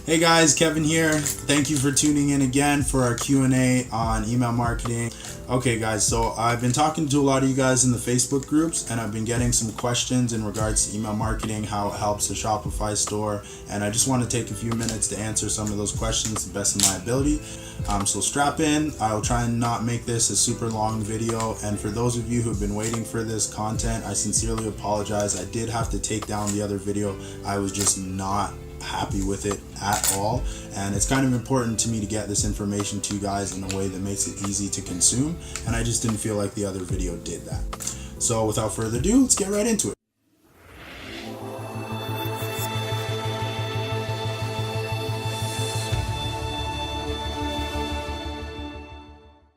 Hey guys, Kevin here. Thank you for tuning in again for our Q&A on email marketing. Okay guys, so I've been talking to a lot of you guys in the Facebook groups, and I've been getting some questions in regards to email marketing, how it helps a Shopify store, and I just want to take a few minutes to answer some of those questions to the best of my ability. So strap in. I'll try and not make this a super long video, and for those of you who've been waiting for this content, I sincerely apologize. I did have to take down the other video. I was just not happy with it at all, and it's kind of important to me to get this information to you guys in a way that makes it easy to consume, and I just didn't feel like the other video did that. So without further ado, let's get right into it.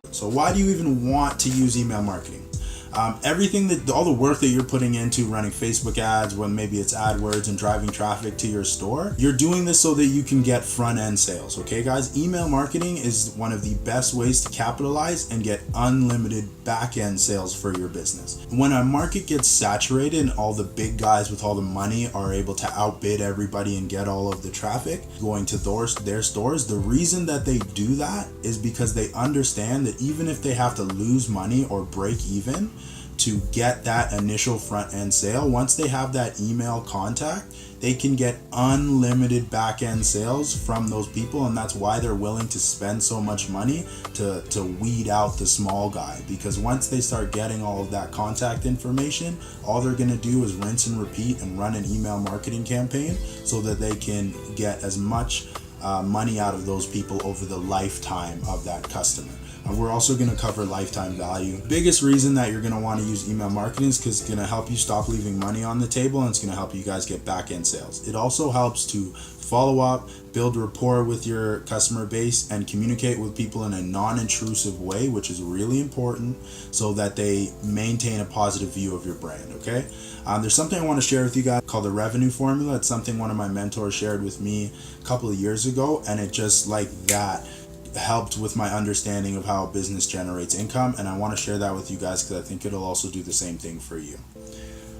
So why do you even want to use email marketing? All the work that you're putting into running Facebook ads, when maybe it's AdWords and driving traffic to your store, you're doing this so that you can get front end sales. Okay guys, email marketing is one of the best ways to capitalize and get unlimited back end sales for your business. When a market gets saturated and all the big guys with all the money are able to outbid everybody and get all of the traffic going to their stores, the reason that they do that is because they understand that even if they have to lose money or break even to get that initial front end sale, once they have that email contact, they can get unlimited back end sales from those people, and that's why they're willing to spend so much money to weed out the small guy, because once they start getting all of that contact information, all they're going to do is rinse and repeat and run an email marketing campaign so that they can get as much money out of those people over the lifetime of that customer. We're also going to cover lifetime value. Biggest reason that you're going to want to use email marketing is because it's going to help you stop leaving money on the table, and it's going to help you guys get back end sales. It also helps to follow up, build rapport with your customer base, and communicate with people in a non-intrusive way, which is really important so that they maintain a positive view of your brand. Okay, there's something I want to share with you guys called the revenue formula. It's something one of my mentors shared with me a couple of years ago, and it just like that helped with my understanding of how a business generates income, and I want to share that with you guys because I think it'll also do the same thing for you.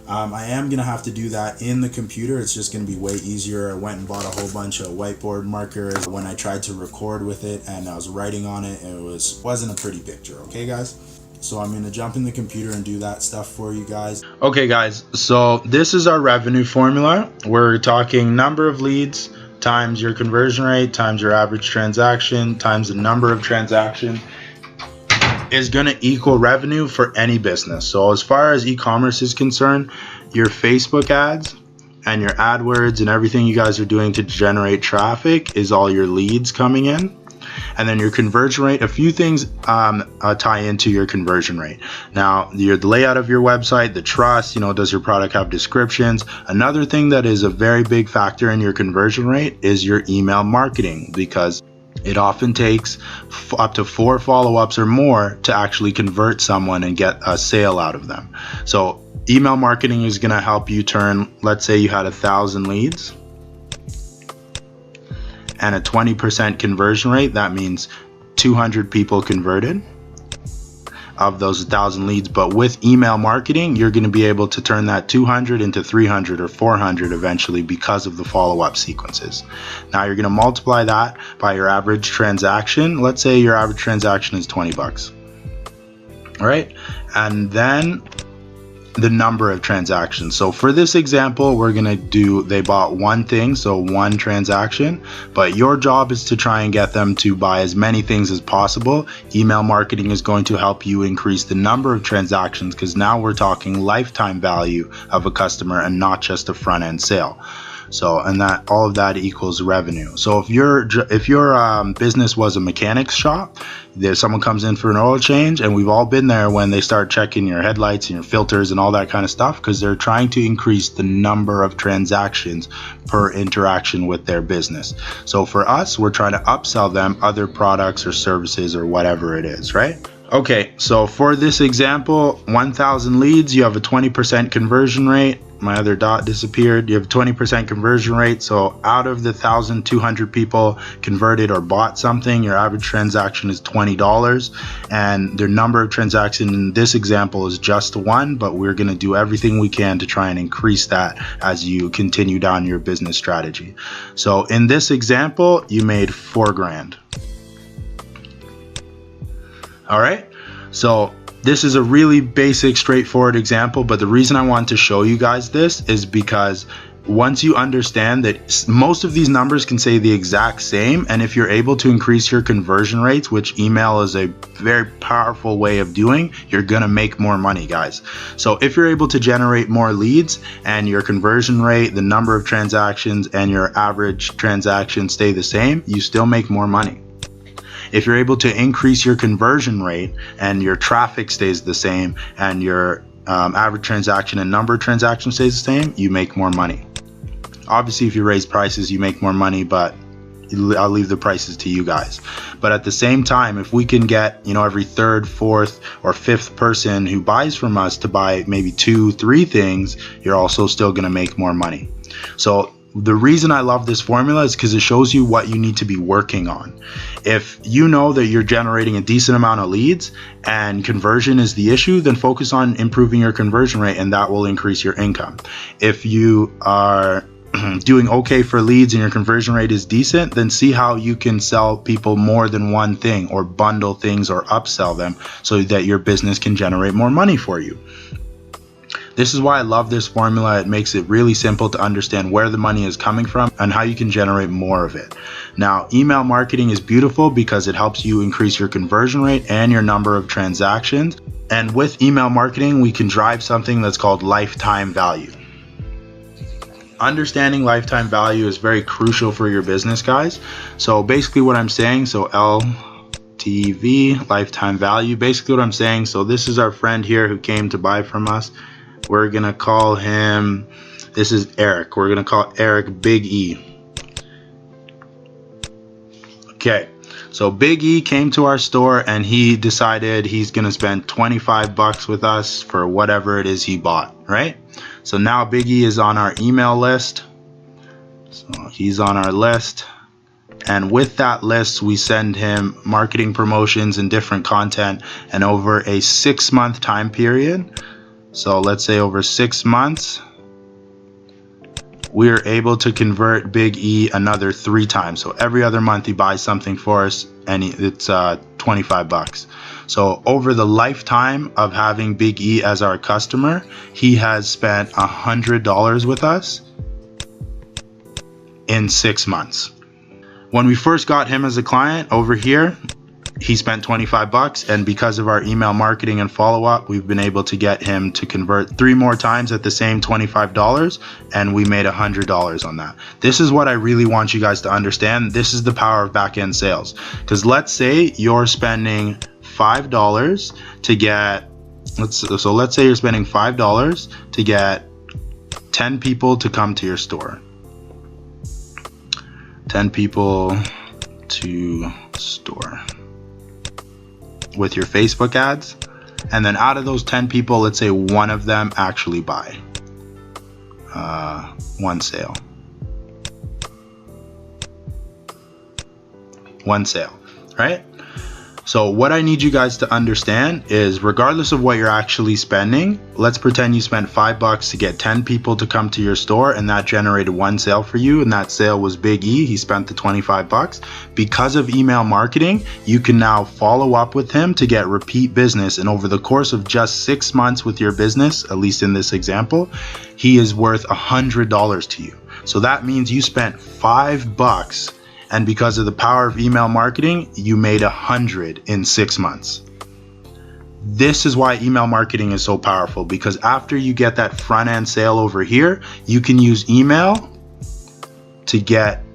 I am going to have to do that in the computer. It's just going to be way easier. I went and bought a whole bunch of whiteboard markers when I tried to record with it, and I was writing on it, and it wasn't a pretty picture. Okay guys, so I'm going to jump in the computer and do that stuff for you guys. Okay guys, so this is our revenue formula. We're talking number of leads times your conversion rate times your average transaction times the number of transactions is going to equal revenue for any business. So as far as e-commerce is concerned, your Facebook ads and your AdWords and everything you guys are doing to generate traffic is all your leads coming in. And then your conversion rate, a few things tie into your conversion rate. Now, the layout of your website, the trust, does your product have descriptions? Another thing that is a very big factor in your conversion rate is your email marketing, because it often takes up to 4 follow-ups or more to actually convert someone and get a sale out of them. So email marketing is going to help you turn, let's say you had 1,000 leads and a 20% conversion rate. That means 200 people converted of those 1,000 leads. But with email marketing, you're going to be able to turn that 200 into 300 or 400 eventually because of the follow-up sequences. Now you're going to multiply that by your average transaction. Let's say your average transaction is 20 bucks. All right. And then the number of transactions. So for this example, we're going to do, they bought one thing, so one transaction, but your job is to try and get them to buy as many things as possible. Email marketing is going to help you increase the number of transactions, because now we're talking lifetime value of a customer and not just a front end sale. So, and that all of that equals revenue. So if your business was a mechanics shop, there's someone comes in for an oil change, and we've all been there when they start checking your headlights and your filters and all that kind of stuff, because they're trying to increase the number of transactions per interaction with their business. So for us, we're trying to upsell them other products or services or whatever it is, right? Okay, so for this example, 1,000 leads, you have a 20% conversion rate. my other dot disappeared. You have 20% conversion rate. So out of the 1,200 people converted or bought something, your average transaction is $20, and their number of transactions in this example is just one, but we're going to do everything we can to try and increase that as you continue down your business strategy. So in this example, you made $4,000. All right. So this is a really basic, straightforward example, but the reason I want to show you guys this is because once you understand that most of these numbers can say the exact same, and if you're able to increase your conversion rates, which email is a very powerful way of doing, you're gonna make more money, guys. So if you're able to generate more leads and your conversion rate, the number of transactions, and your average transaction stay the same, you still make more money. If you're able to increase your conversion rate and your traffic stays the same and your average transaction and number of transactions stays the same, you make more money. Obviously, if you raise prices, you make more money, but I'll leave the prices to you guys. But at the same time, if we can get, every third, fourth, or fifth person who buys from us to buy maybe 2, 3 things, you're also still going to make more money. So the reason I love this formula is because it shows you what you need to be working on. If you know that you're generating a decent amount of leads and conversion is the issue, then focus on improving your conversion rate, and that will increase your income. If you are doing okay for leads and your conversion rate is decent, then see how you can sell people more than one thing or bundle things or upsell them so that your business can generate more money for you. This is why I love this formula. It makes it really simple to understand where the money is coming from and how you can generate more of it. Now, email marketing is beautiful because it helps you increase your conversion rate and your number of transactions. And with email marketing, we can drive something that's called lifetime value. Understanding lifetime value is very crucial for your business, guys. So basically what I'm saying, so LTV, lifetime value, basically what I'm saying, so this is our friend here who came to buy from us. We're going to call him, this is Eric. We're going to call Eric Big E. Okay, so Big E came to our store and he decided he's going to spend $25 with us for whatever it is he bought, right? So now Big E is on our email list. So he's on our list. And with that list, we send him marketing promotions and different content. And over a 6-month time period, so let's say over 6 months, we are able to convert Big E another 3 times. So every other month he buys something for us and it's $25. So over the lifetime of having Big E as our customer, he has spent $100 with us in 6 months. When we first got him as a client over here, he spent $25, and because of our email marketing and follow-up, we've been able to get him to convert 3 more times at the same $25, and we made $100 on that. This is what I really want you guys to understand. This is the power of back-end sales. Because let's say you're spending $5 to get, let's say you're spending $5 to get 10 people to come to your store. 10 people to store with your Facebook ads, and then out of those 10 people, let's say one of them actually buy one sale, right? So what I need you guys to understand is, regardless of what you're actually spending, let's pretend you spent $5 to get 10 people to come to your store, and that generated 1 sale for you, and that sale was Big E. He spent the $25. Because of email marketing, you can now follow up with him to get repeat business, and over the course of just 6 months with your business, at least in this example, he is worth $100 to you. So that means you spent $5, and because of the power of email marketing, you made $100 in 6 months. This is why email marketing is so powerful, because after you get that front end sale over here, you can use email to get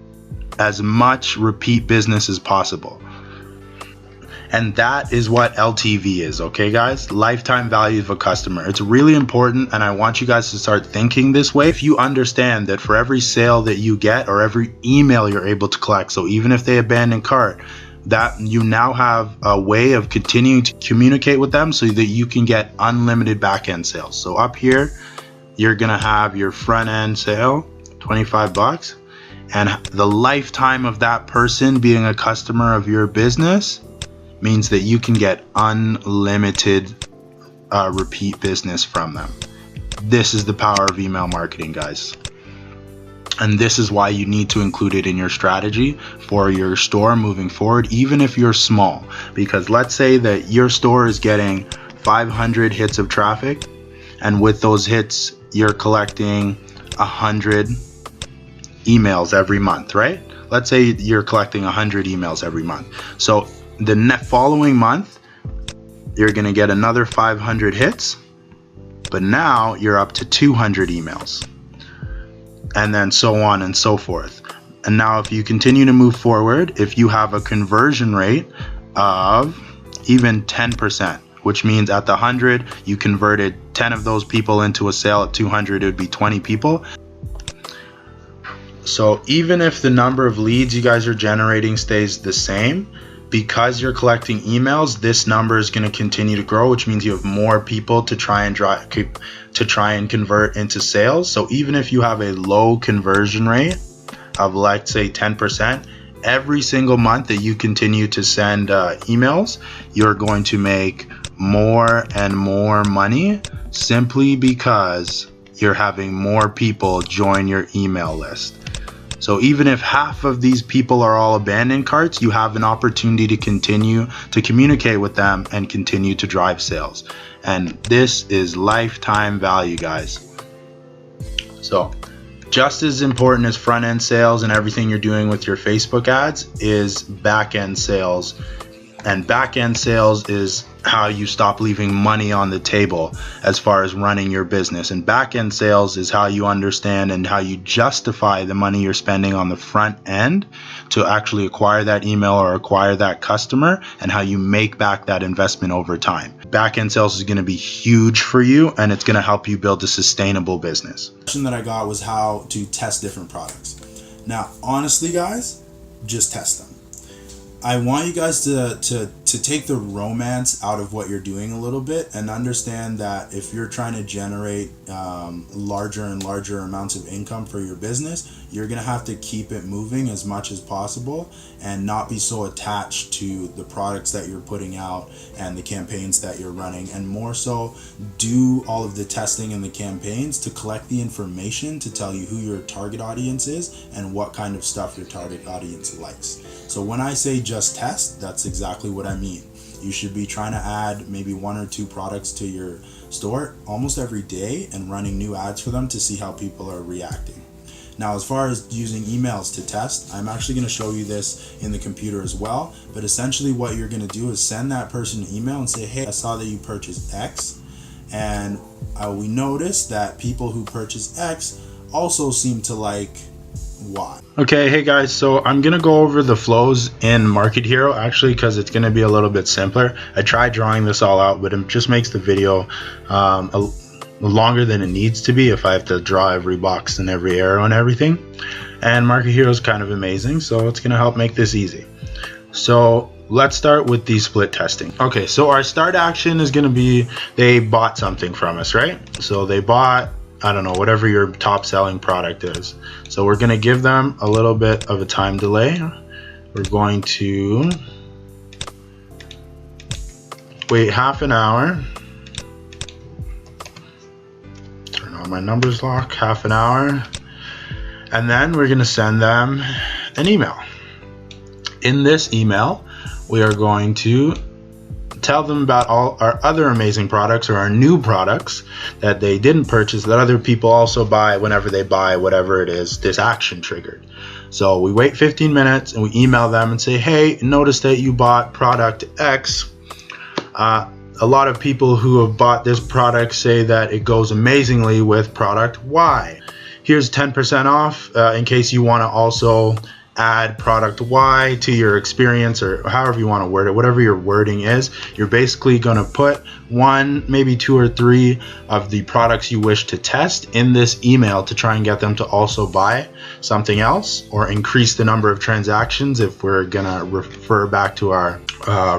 as much repeat business as possible. And that is what LTV is, okay guys? Lifetime value of a customer. It's really important, and I want you guys to start thinking this way. If you understand that for every sale that you get or every email you're able to collect, so even if they abandon cart, that you now have a way of continuing to communicate with them so that you can get unlimited back-end sales. So up here, you're gonna have your front end sale, 25 bucks, and the lifetime of that person being a customer of your business means that you can get unlimited repeat business from them. This is the power of email marketing, guys. And this is why you need to include it in your strategy for your store moving forward, even if you're small. Because let's say that your store is getting 500 hits of traffic, and with those hits, you're collecting 100 emails every month, right? Let's say you're collecting 100 emails every month. So the following month, you're gonna get another 500 hits, but now you're up to 200 emails. And then so on and so forth. And now if you continue to move forward, if you have a conversion rate of even 10%, which means at the 100, you converted 10 of those people into a sale. At 200, it would be 20 people. So even if the number of leads you guys are generating stays the same, because you're collecting emails, this number is going to continue to grow, which means you have more people to try and convert into sales. So even if you have a low conversion rate of, let's say, 10%, every single month that you continue to send emails, you're going to make more and more money simply because you're having more people join your email list. So even if half of these people are all abandoned carts, you have an opportunity to continue to communicate with them and continue to drive sales. And this is lifetime value, guys. So just as important as front end sales and everything you're doing with your Facebook ads is back end sales. And back end sales is how you stop leaving money on the table as far as running your business. And back end sales is how you understand and how you justify the money you're spending on the front end to actually acquire that email or acquire that customer, and how you make back that investment over time. Back end sales is going to be huge for you, and it's going to help you build a sustainable business. The question that I got was how to test different products. Now, honestly, guys, just test them. I want you guys to take the romance out of what you're doing a little bit and understand that if you're trying to generate larger and larger amounts of income for your business, you're going to have to keep it moving as much as possible and not be so attached to the products that you're putting out and the campaigns that you're running, and more so do all of the testing and the campaigns to collect the information to tell you who your target audience is and what kind of stuff your target audience likes. So when I say just test, that's exactly what I mean. You should be trying to add maybe 1 or 2 products to your store almost every day and running new ads for them to see how people are reacting. Now, as far as using emails to test, I'm actually going to show you this in the computer as well. But essentially what you're going to do is send that person an email and say, hey, I saw that you purchased X, and we noticed that people who purchase X also seem to like Y. Okay, hey guys, so I'm gonna go over the flows in Market Hero actually because it's gonna be a little bit simpler. I tried drawing this all out, but it just makes the video longer than it needs to be if I have to draw every box and every arrow and everything. And Market Hero is kind of amazing, so it's gonna help make this easy. So let's start with the split testing. Okay, so our start action is gonna be they bought something from us, right? So they bought, I don't know, whatever your top selling product is. So we're going to give them a little bit of a time delay. We're going to wait half an hour. Turn on my numbers lock, half an hour. And then we're going to send them an email. In this email, we are going to tell them about all our other amazing products or our new products that they didn't purchase that other people also buy whenever they buy whatever it is this action triggered. So we wait 15 minutes and we email them and say, hey, notice that you bought product X. A lot of people who have bought this product say that it goes amazingly with product Y. Here's 10% off in case you want to also add product Y to your experience, or however you want to word it, whatever your wording is. You're basically going to put 1, maybe 2 or 3 of the products you wish to test in this email to try and get them to also buy something else or increase the number of transactions if we're going to refer back to our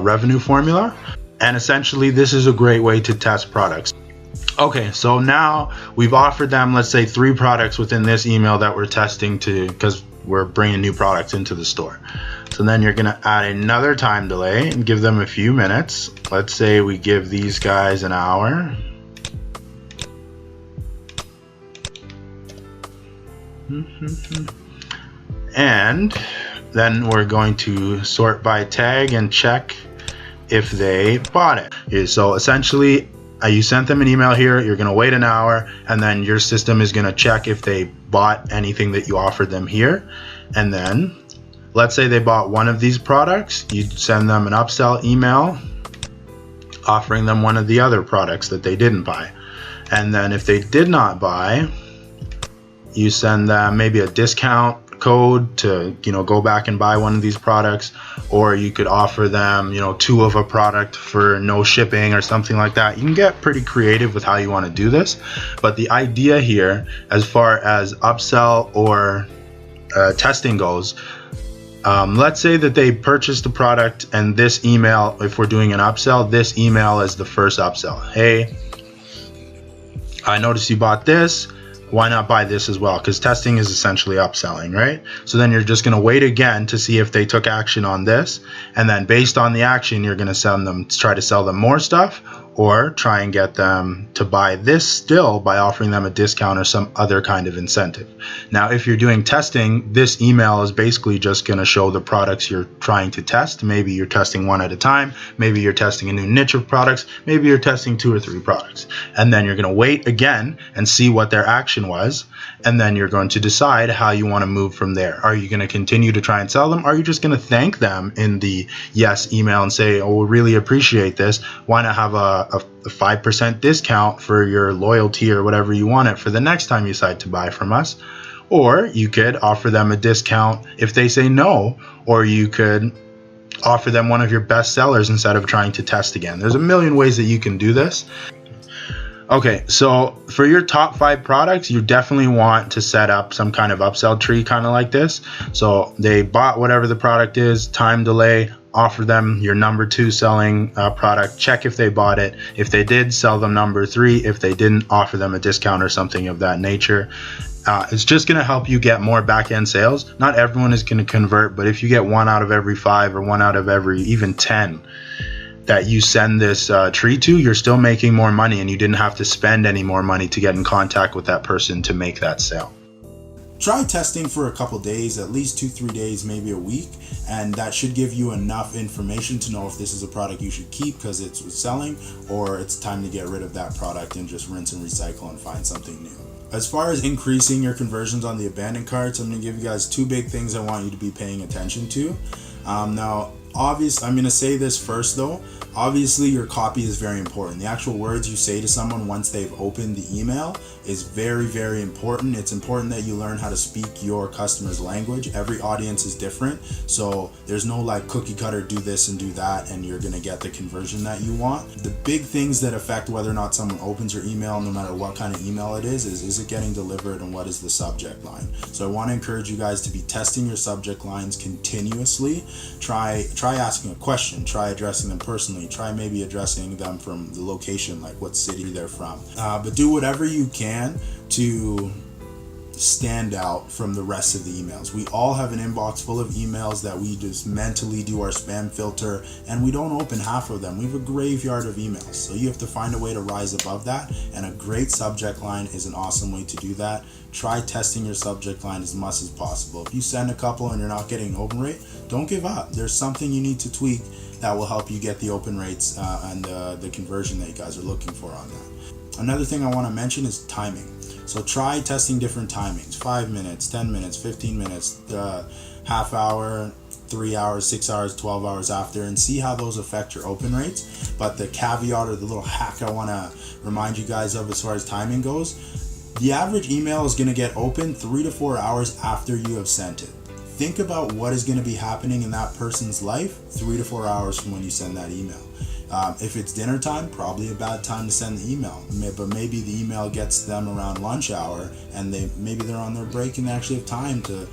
revenue formula. And essentially, this is a great way to test products. Okay, so now we've offered them, let's say, 3 products within this email that we're testing because we're bringing new products into the store. So then you're going to add another time delay and give them a few minutes. Let's say we give these guys an hour. And then we're going to sort by tag and check if they bought it. Okay, so essentially, you sent them an email here, you're going to wait an hour, and then your system is going to check if they bought anything that you offered them here. And then let's say they bought one of these products, you send them an upsell email offering them one of the other products that they didn't buy. And then if they did not buy, you send them maybe a discount code to go back and buy one of these products, or you could offer them 2 of a product for no shipping or something like that. You can get pretty creative with how you want to do this, but the idea here as far as upsell or testing goes, let's say that they purchased the product, and this email, if we're doing an upsell, this email is the first upsell. Hey, I noticed you bought this. Why not buy this as well? Because testing is essentially upselling, right? So then you're just going to wait again to see if they took action on this. And then based on the action, you're going to try to sell them more stuff, or try and get them to buy this still by offering them a discount or some other kind of incentive. Now, if you're doing testing, this email is basically just going to show the products you're trying to test. Maybe you're testing one at a time. Maybe you're testing a new niche of products. Maybe you're testing 2 or 3 products. And then you're going to wait again and see what their action was. And then you're going to decide how you want to move from there. Are you going to continue to try and sell them? Are you just going to thank them in the yes email and say, oh, we really appreciate this. Why not have a 5% discount for your loyalty or whatever you want it for the next time you decide to buy from us? Or you could offer them a discount if they say no, or you could offer them one of your best sellers instead of trying to test again. There's a million ways that you can do this. Okay, so for your top 5 products, you definitely want to set up some kind of upsell tree, kind of like this. So they bought whatever the product is, time delay, offer them your number 2 selling product, check if they bought it. If they did, sell them number 3. If they didn't, offer them a discount or something of that nature. It's just going to help you get more back-end sales. Not everyone is going to convert, but if you get 1 out of every 5 or 1 out of every even 10 that you send this tree to, you're still making more money, and you didn't have to spend any more money to get in contact with that person to make that sale. Try testing for a couple days, at least 2-3 days, maybe a week, and that should give you enough information to know if this is a product you should keep because it's selling, or it's time to get rid of that product and just rinse and recycle and find something new. As far as increasing your conversions on the abandoned carts, I'm going to give you guys 2 big things I want you to be paying attention to. Now, I'm going to say this first though. Obviously, your copy is very important. The actual words you say to someone once they've opened the email is very, very important. It's important that you learn how to speak your customer's language. Every audience is different, so there's no like cookie cutter, do this and do that, and you're gonna get the conversion that you want. The big things that affect whether or not someone opens your email, no matter what kind of email it is it getting delivered and what is the subject line. So I want to encourage you guys to be testing your subject lines continuously. Try asking a question, try addressing them personally, try maybe addressing them from the location, like what city they're from. But do whatever you can to stand out from the rest of the emails. We all have an inbox full of emails that we just mentally do our spam filter, and we don't open half of them. We have a graveyard of emails, so you have to find a way to rise above that, and a great subject line is an awesome way to do that. Try testing your subject line as much as possible. If you send a couple and you're not getting an open rate, don't give up. There's something you need to tweak that will help you get the open rates and the conversion that you guys are looking for on that. Another thing I want to mention is timing. So try testing different timings: 5 minutes, 10 minutes, 15 minutes, half hour, 3 hours, 6 hours, 12 hours after, and see how those affect your open rates. But the caveat or the little hack I want to remind you guys of as far as timing goes, the average email is going to get open 3 to 4 hours after you have sent it. Think about what is going to be happening in that person's life 3 to 4 hours from when you send that email. If it's dinner time, probably a bad time to send the email. But maybe the email gets them around lunch hour, and maybe they're on their break and they actually have time to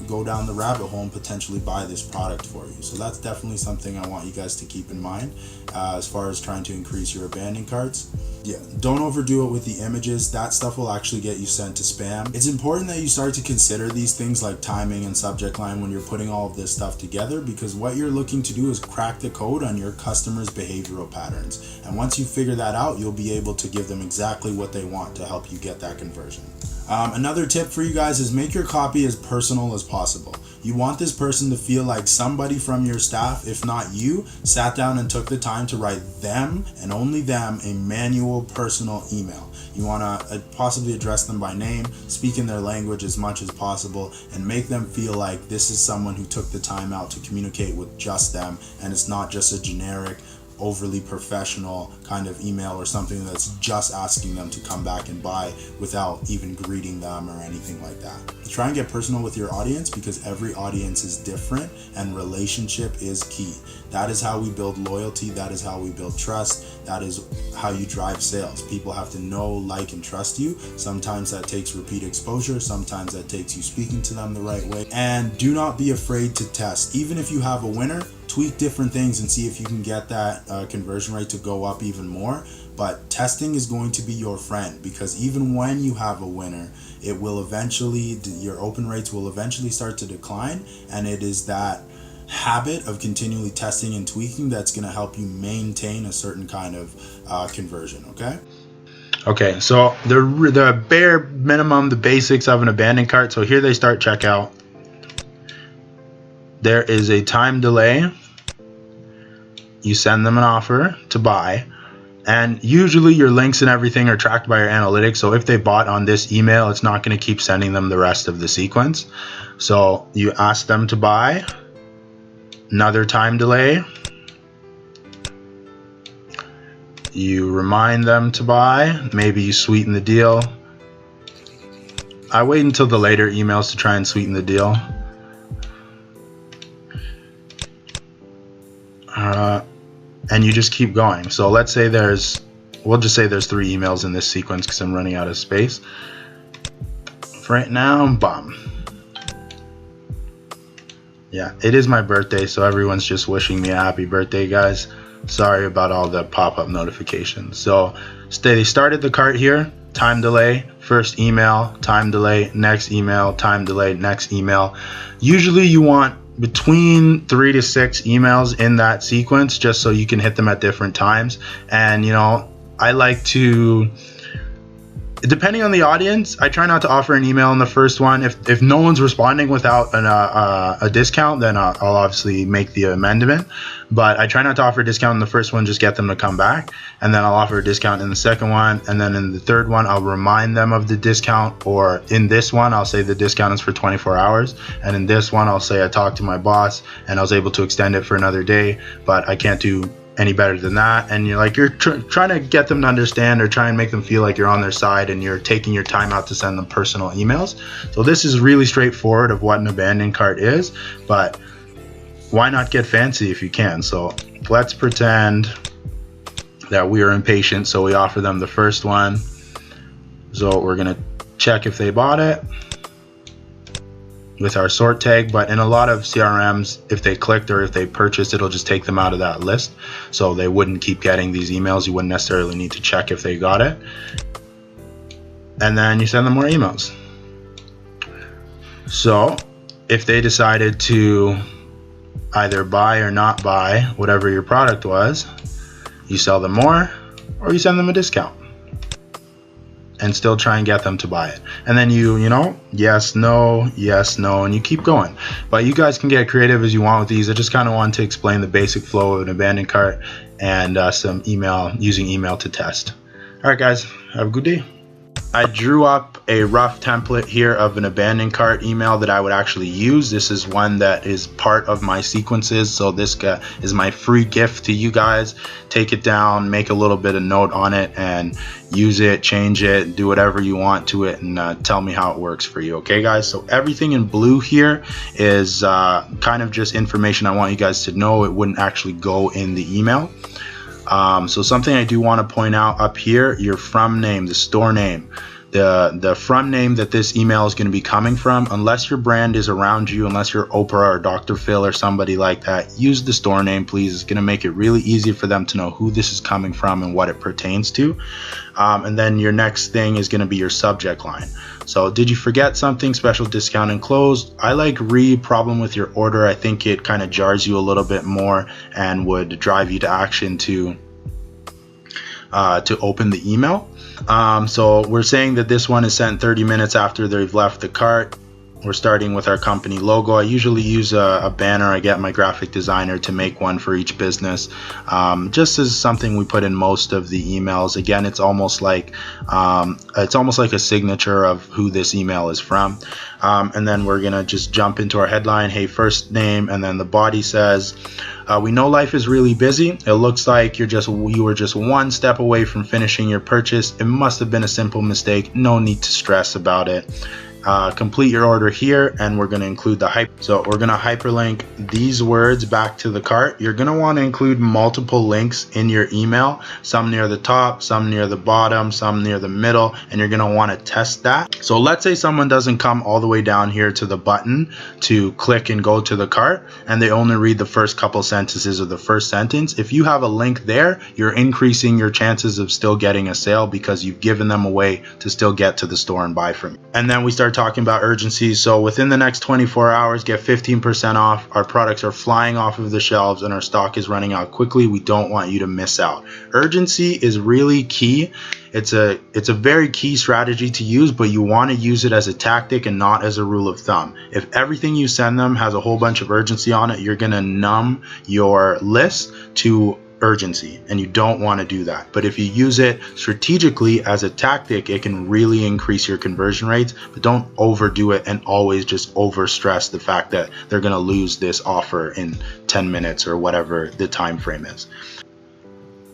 go down the rabbit hole and potentially buy this product for you. So that's definitely something I want you guys to keep in mind as far as trying to increase your abandoned carts. Yeah, don't overdo it with the images. That stuff will actually get you sent to spam. It's important that you start to consider these things like timing and subject line when you're putting all of this stuff together, because what you're looking to do is crack the code on your customers' behavioral patterns. And once you figure that out, you'll be able to give them exactly what they want to help you get that conversion. Another tip for you guys is make your copy as personal as possible. You want this person to feel like somebody from your staff, if not you, sat down and took the time to write them and only them a manual personal email. You want to possibly address them by name, speak in their language as much as possible, and make them feel like this is someone who took the time out to communicate with just them, and it's not just a generic, overly professional kind of email or something that's just asking them to come back and buy without even greeting them or anything like that. Try and get personal with your audience, because every audience is different and relationship is key. That is how we build loyalty. That is how we build trust. That is how you drive sales. People have to know, like, and trust you. Sometimes that takes repeat exposure. Sometimes that takes you speaking to them the right way. And do not be afraid to test. Even if you have a winner, tweak different things and see if you can get that conversion rate to go up even more. But testing is going to be your friend, because even when you have a winner, it will eventually, your open rates will eventually start to decline, and it is that habit of continually testing and tweaking that's going to help you maintain a certain kind of conversion. Okay, so the bare minimum, the basics of an abandoned cart. So here they start checkout. There is a time delay. You send them an offer to buy, and usually your links and everything are tracked by your analytics. So if they bought on this email, it's not going to keep sending them the rest of the sequence. So you ask them to buy, another time delay. You remind them to buy, maybe you sweeten the deal. I wait until the later emails to try and sweeten the deal. And you just keep going. So let's say we'll just say there's 3 emails in this sequence because I'm running out of space. For right now, bum. Yeah, it is my birthday, so everyone's just wishing me a happy birthday, guys. Sorry about all the pop-up notifications. So they started the cart here, time delay, first email, time delay, next email, time delay, next email. Usually you want between 3 to 6 emails in that sequence, just so you can hit them at different times. And I like to, depending on the audience, I try not to offer an email in the first one. If no one's responding without a discount, then I'll obviously make the amendment. But I try not to offer a discount in the first one, just get them to come back. And then I'll offer a discount in the second one. And then in the third one, I'll remind them of the discount. Or in this one, I'll say the discount is for 24 hours. And in this one, I'll say I talked to my boss and I was able to extend it for another day, but I can't do any better than that. And you're trying to get them to understand, or try and make them feel like you're on their side and you're taking your time out to send them personal emails. So this is really straightforward of what an abandoned cart is, but why not get fancy if you can? So let's pretend that we are impatient, so we offer them the first one. So we're gonna check if they bought it with our sort tag, but in a lot of CRMs, if they clicked or if they purchased, it'll just take them out of that list, so they wouldn't keep getting these emails. You wouldn't necessarily need to check if they got it. And then you send them more emails. So if they decided to either buy or not buy whatever your product was, you sell them more or you send them a discount and still try and get them to buy it. And then yes, no, and you keep going. But you guys can get creative as you want with these. I just kind of wanted to explain the basic flow of an abandoned cart and using email to test. All right, guys, have a good day. I drew up a rough template here of an abandoned cart email that I would actually use. This is one that is part of my sequences, so this is my free gift to you guys. Take it down, make a little bit of note on it, and use it, change it, do whatever you want to it, and tell me how it works for you. Okay, guys? So everything in blue here is kind of just information I want you guys to know. It wouldn't actually go in the email. So something I do want to point out up here, your from name, the store name. the front name that this email is going to be coming from, unless your brand is around you, unless you're Oprah or Dr. Phil or somebody like that, use the store name, please. It's going to make it really easy for them to know who this is coming from and what it pertains to. And then your next thing is going to be your subject line. So, did you forget something? Special discount enclosed. I like problem with your order. I think it kind of jars you a little bit more and would drive you to action to open the email. So we're saying that this one is sent 30 minutes after they've left the cart. We're starting with our company logo. I usually use a banner. I get my graphic designer to make one for each business, just as something we put in most of the emails. Again, it's almost like a signature of who this email is from. And then we're gonna just jump into our headline. Hey, first name, and then the body says, we know life is really busy. It looks like you were just one step away from finishing your purchase. It must have been a simple mistake. No need to stress about it. Complete your order here, and we're going to include so we're going to hyperlink these words back to the cart. You're going to want to include multiple links in your email, some near the top, some near the bottom, some near the middle, and you're going to want to test that. So let's say someone doesn't come all the way down here to the button to click and go to the cart, and they only read the first couple sentences or the first sentence. If you have a link there, you're increasing your chances of still getting a sale because you've given them a way to still get to the store and buy from you. And then we start talking about urgency. So within the next 24 hours, get 15% off. Our products are flying off of the shelves and our stock is running out quickly. We don't want you to miss out. Urgency is really key. It's a very key strategy to use, but you want to use it as a tactic and not as a rule of thumb. If everything you send them has a whole bunch of urgency on it, you're going to numb your list to urgency, and you don't want to do that. But if you use it strategically as a tactic, it can really increase your conversion rates. But don't overdo it and always just over stress the fact that they're going to lose this offer in 10 minutes or whatever the time frame is.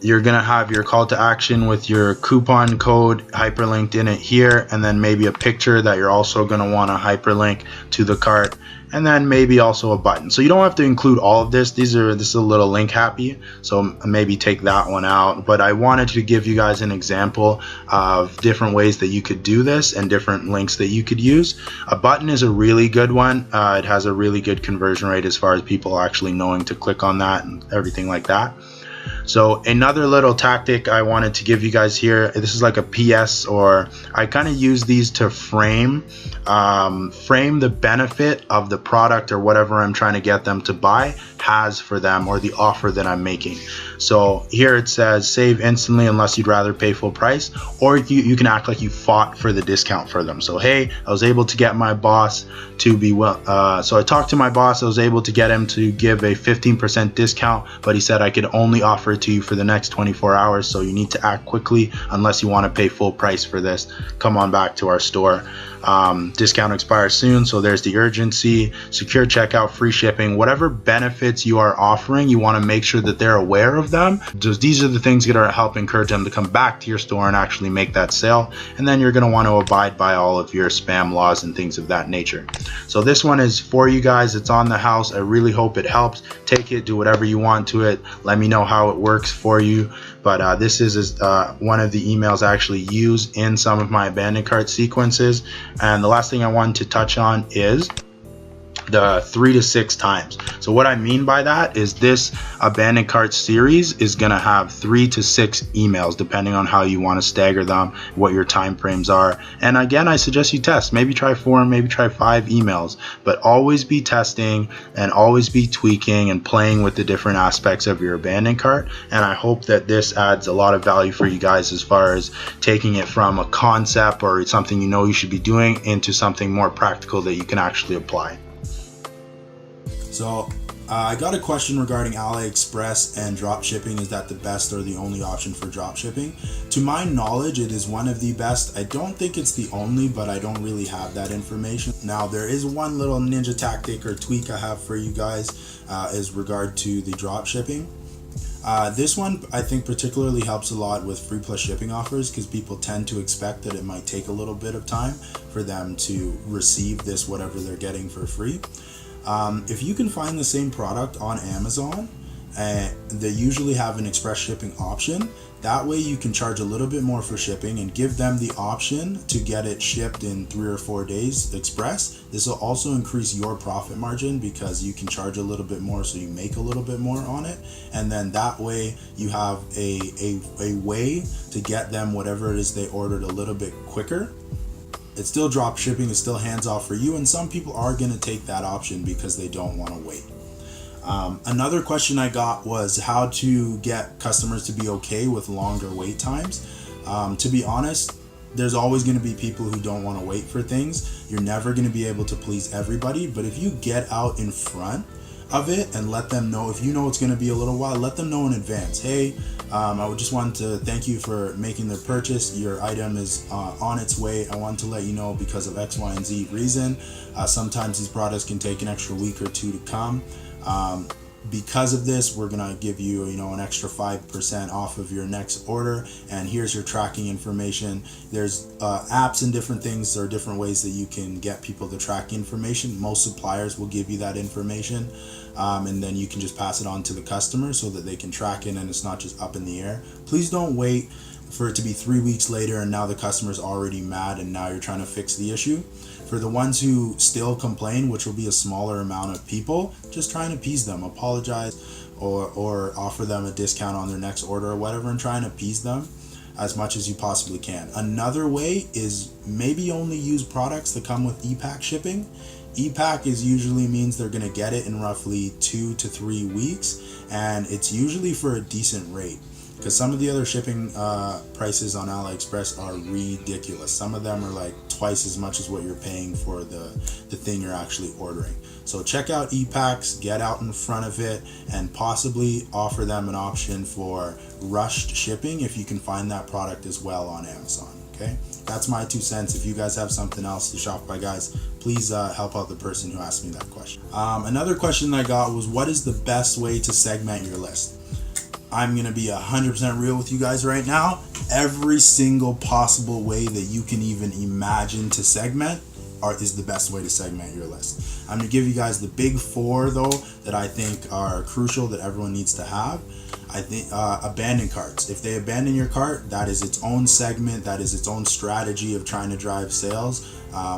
You're going to have your call to action with your coupon code hyperlinked in it here, and then maybe a picture that you're also going to want to hyperlink to the cart, and then maybe also a button. So you don't have to include all of this. This is a little link happy, so maybe take that one out. But I wanted to give you guys an example of different ways that you could do this and different links that you could use. A button is a really good one. It has a really good conversion rate as far as people actually knowing to click on that and everything like that. So another little tactic I wanted to give you guys here, this is like a PS, or I kind of use these to frame the benefit of the product or whatever I'm trying to get them to buy has for them, or the offer that I'm making. So here it says save instantly unless you'd rather pay full price, or you can act like you fought for the discount for them. So hey, I was able to get my boss to be so I talked to my boss. I was able to get him to give a 15% discount, but he said I could only offer it to you for the next 24 hours, so you need to act quickly unless you want to pay full price for this. Come on back to our store. Discount expires soon, so there's the urgency. Secure checkout, free shipping, whatever benefits you are offering, you want to make sure that they're aware of them. Just these are the things that are help encourage them to come back to your store and actually make that sale. And then you're going to want to abide by all of your spam laws and things of that nature. So this one is for you guys. It's on the house. I really hope it helps. Take it, do whatever you want to it. Let me know how it works for you. But this is one of the emails I actually use in some of my abandoned cart sequences. And the last thing I wanted to touch on is the 3 to 6 times. So what I mean by that is this abandoned cart series is going to have 3 to 6 emails depending on how you want to stagger them, what your time frames are. And again, I suggest you test. Maybe try 4, maybe try 5 emails, but always be testing and always be tweaking and playing with the different aspects of your abandoned cart. And I hope that this adds a lot of value for you guys as far as taking it from a concept or something you know you should be doing into something more practical that you can actually apply. So I got a question regarding AliExpress and drop shipping. Is that the best or the only option for drop shipping? To my knowledge, it is one of the best. I don't think it's the only, but I don't really have that information. Now, there is one little ninja tactic or tweak I have for you guys is regard to the drop shipping. This one I think particularly helps a lot with free plus shipping offers, because people tend to expect that it might take a little bit of time for them to receive this whatever they're getting for free. If you can find the same product on Amazon and they usually have an express shipping option. That way you can charge a little bit more for shipping and give them the option to get it shipped in 3 or 4 days express. This will also increase your profit margin because you can charge a little bit more, so you make a little bit more on it. And then that way you have a way to get them whatever it is they ordered a little bit quicker. It's still drop shipping, it's still hands off for you, and some people are going to take that option because they don't want to wait. Another question I got was how to get customers to be okay with longer wait times. To be honest, there's always going to be people who don't want to wait for things. You're never going to be able to please everybody, but if you get out in front of it and let them know, if you know it's going to be a little while, let them know in advance. Hey, I would just want to thank you for making the purchase. Your item is on its way. I want to let you know because of X, Y, and Z reason. Sometimes these products can take an extra week or two to come. Because of this, we're gonna give you, an extra 5% off of your next order, and here's your tracking information. There's apps and different things. There are different ways that you can get people to track information. Most suppliers will give you that information, and then you can just pass it on to the customer so that they can track it and it's not just up in the air. Please don't wait for it to be 3 weeks later and now the customer's already mad and now you're trying to fix the issue. For the ones who still complain, which will be a smaller amount of people, just try and appease them, apologize, or offer them a discount on their next order or whatever, and try and appease them as much as you possibly can. Another way is maybe only use products that come with e-pack shipping. E-pack usually means they're going to get it in roughly 2 to 3 weeks, and it's usually for a decent rate. Because some of the other shipping prices on AliExpress are ridiculous. Some of them are like twice as much as what you're paying for the thing you're actually ordering. So check out e-packs, get out in front of it, and possibly offer them an option for rushed shipping if you can find that product as well on Amazon. Okay, that's my 2 cents. If you guys have something else to Shopify guys, please help out the person who asked me that question. Another question I got was, what is the best way to segment your list? I'm going to be 100% real with you guys right now. Every single possible way that you can even imagine to segment is the best way to segment your list. I'm going to give you guys the big 4 though that I think are crucial that everyone needs to have. I think abandoned carts. If they abandon your cart, that is its own segment. That is its own strategy of trying to drive sales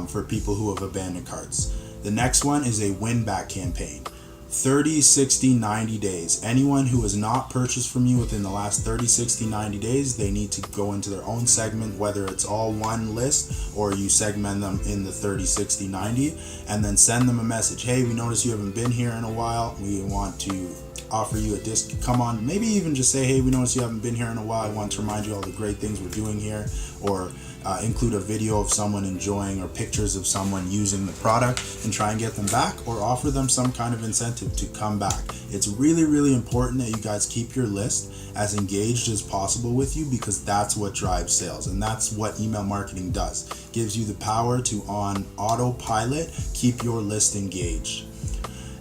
for people who have abandoned carts. The next one is a win back campaign. 30, 60, 90 days. Anyone who has not purchased from you within the last 30, 60, 90 days, they need to go into their own segment, whether it's all one list or you segment them in the 30, 60, 90, and then send them a message. Hey, we noticed you haven't been here in a while. We want to offer you a disc. Come on, maybe even just say, hey, we noticed you haven't been here in a while. I want to remind you all the great things we're doing here, or include a video of someone enjoying or pictures of someone using the product and try and get them back, or offer them some kind of incentive to come back. It's really, really important that you guys keep your list as engaged as possible with you, because that's what drives sales, and that's what email marketing does. It gives you the power to, on autopilot, keep your list engaged.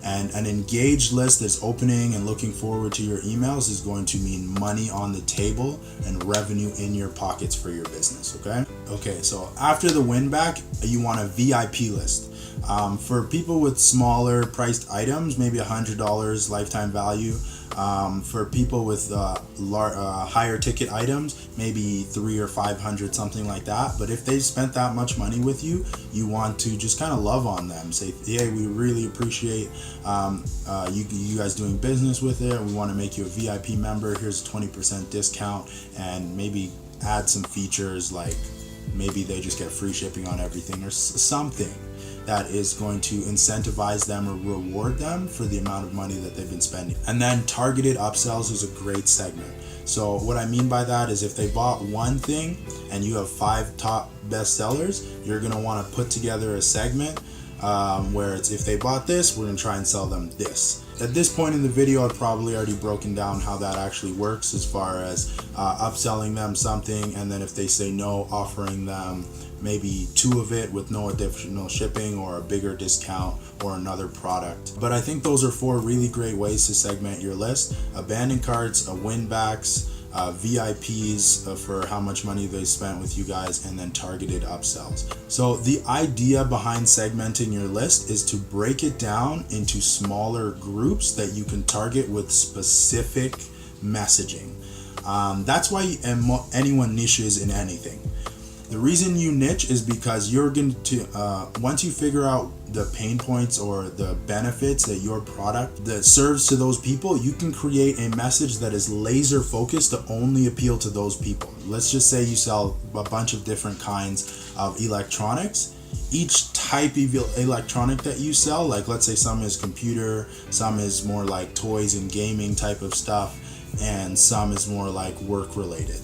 And an engaged list that's opening and looking forward to your emails is going to mean money on the table and revenue in your pockets for your business, okay? Okay, so after the win back, you want a VIP list. For people with smaller priced items, maybe $100 lifetime value. For people with higher ticket items, maybe $300 or $500, something like that. But if they've spent that much money with you, you want to just kind of love on them. Say, hey, we really appreciate you guys doing business with it. We want to make you a VIP member. Here's a 20% discount, and maybe add some features like maybe they just get free shipping on everything or something that is going to incentivize them or reward them for the amount of money that they've been spending. And then targeted upsells is a great segment. So what I mean by that is if they bought one thing and you have 5 top best sellers, you're going to want to put together a segment where it's, if they bought this, we're going to try and sell them this. At this point in the video, I've probably already broken down how that actually works as far as upselling them something, and then if they say no, offering them maybe 2 of it with no additional shipping or a bigger discount or another product. But I think those are 4 really great ways to segment your list: abandoned carts, win backs, VIPs for how much money they spent with you guys, and then targeted upsells. So the idea behind segmenting your list is to break it down into smaller groups that you can target with specific messaging. That's why anyone niches in anything. The reason you niche is because you're going to, once you figure out the pain points or the benefits that your product that serves to those people, you can create a message that is laser focused to only appeal to those people. Let's just say you sell a bunch of different kinds of electronics. Each type of electronic that you sell, like let's say some is computer, some is more like toys and gaming type of stuff, and some is more like work related.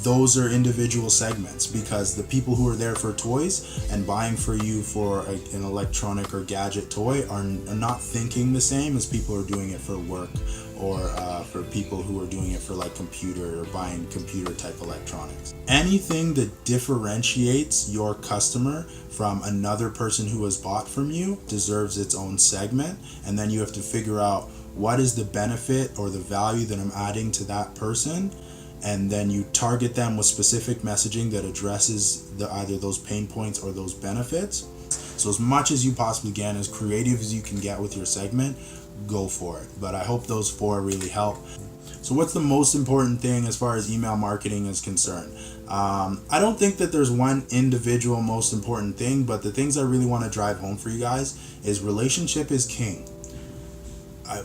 Those are individual segments, because the people who are there for toys and buying for you for an electronic or gadget toy are not thinking the same as people who are doing it for work, or for people who are doing it for like computer or buying computer type electronics. Anything that differentiates your customer from another person who has bought from you deserves its own segment, and then you have to figure out what is the benefit or the value that I'm adding to that person, and then you target them with specific messaging that addresses either those pain points or those benefits. So as much as you possibly can, as creative as you can get with your segment, go for it. But I hope those 4 really help. So what's the most important thing as far as email marketing is concerned? I don't think that there's one individual most important thing, but the things I really want to drive home for you guys is relationship is king.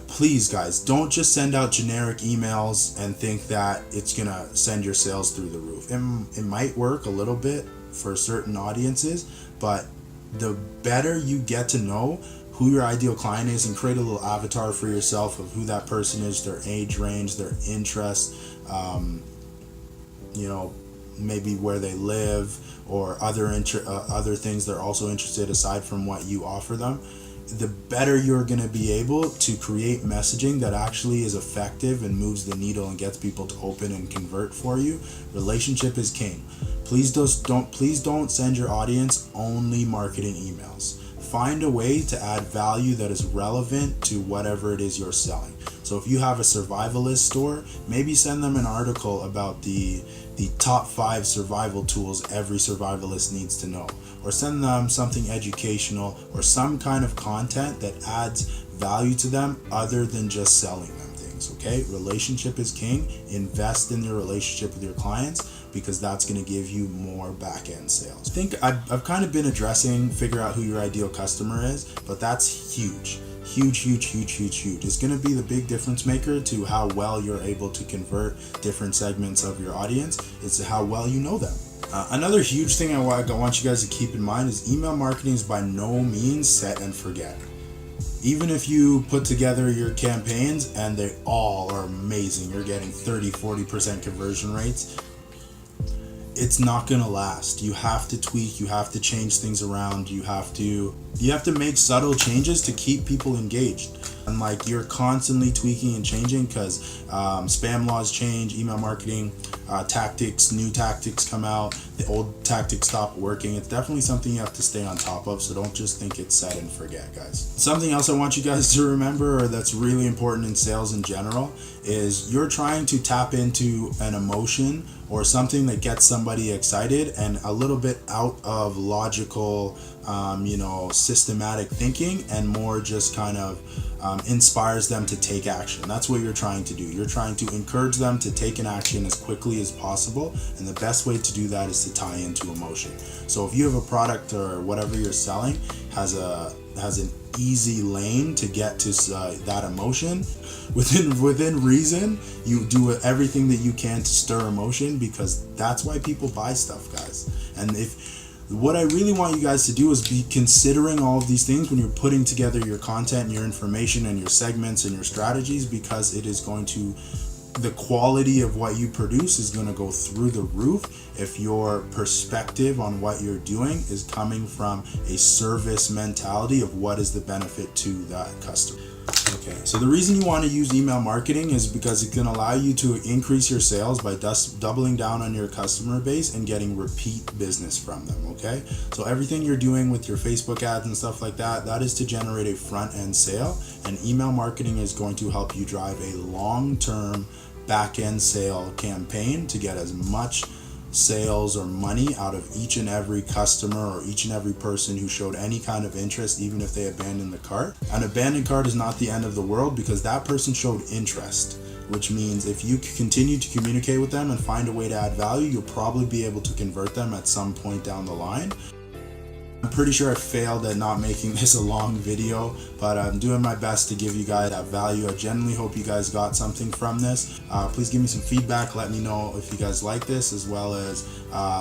Please guys, don't just send out generic emails and think that it's gonna send your sales through the roof. It might work a little bit for certain audiences, but the better you get to know who your ideal client is and create a little avatar for yourself of who that person is, their age range, their interests, maybe where they live, or other things they're also interested aside from what you offer them, the better you're going to be able to create messaging that actually is effective and moves the needle and gets people to open and convert for you. Relationship is king. Please don't send your audience only marketing emails. Find a way to add value that is relevant to whatever it is you're selling. So if you have a survivalist store, maybe send them an article about the top 5 survival tools every survivalist needs to know, or send them something educational or some kind of content that adds value to them other than just selling them things. Okay, relationship is king. Invest in your relationship with your clients, because that's going to give you more back-end sales. I think I've kind of been addressing figure out who your ideal customer is, but that's huge. Huge. It's going to be the big difference maker to how well you're able to convert different segments of your audience. It's how well you know them. Another huge thing I want you guys to keep in mind is email marketing is by no means set and forget. Even if you put together your campaigns and they all are amazing, you're getting 30-40% conversion rates, it's not gonna last. You have to tweak, you have to change things around, you have to make subtle changes to keep people engaged. And like, you're constantly tweaking and changing because spam laws change, email marketing new tactics come out, the old tactics stop working. It's definitely something you have to stay on top of, so don't just think it's set and forget, guys. Something else I want you guys to remember, or that's really important in sales in general, is you're trying to tap into an emotion or something that gets somebody excited and a little bit out of logical, systematic thinking, and more just kind of inspires them to take action. That's what you're trying to do. You're trying to encourage them to take an action as quickly as possible, and the best way to do that is to tie into emotion. So if you have a product or whatever you're selling has an easy lane to get to that emotion, within reason, you do everything that you can to stir emotion, because that's why people buy stuff, guys. And what I really want you guys to do is be considering all of these things when you're putting together your content and your information and your segments and your strategies, because it is going to, the quality of what you produce is going to go through the roof if your perspective on what you're doing is coming from a service mentality of what is the benefit to that customer. Okay, so the reason you want to use email marketing is because it can allow you to increase your sales by doubling down on your customer base and getting repeat business from them, okay? So everything you're doing with your Facebook ads and stuff like that, that is to generate a front-end sale, and email marketing is going to help you drive a long-term back-end sale campaign to get as much sales or money out of each and every customer or each and every person who showed any kind of interest, even if they abandoned the cart. An abandoned cart is not the end of the world because that person showed interest, which means if you continue to communicate with them and find a way to add value, you'll probably be able to convert them at some point down the line. I'm pretty sure I failed at not making this a long video, but I'm doing my best to give you guys that value. I genuinely hope you guys got something from this. Please give me some feedback. Let me know if you guys like this, as well as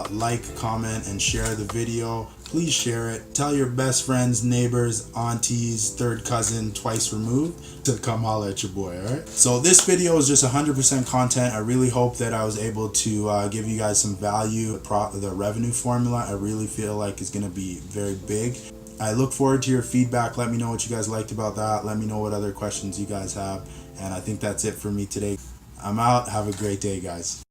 like, comment, and share the video. Please share it. Tell your best friends, neighbors, aunties, third cousin, twice removed to come holler at your boy, alright? So this video is just 100% content. I really hope that I was able to give you guys some value. The revenue formula, I really feel like is going to be very big. I look forward to your feedback. Let me know what you guys liked about that. Let me know what other questions you guys have. And I think that's it for me today. I'm out. Have a great day, guys.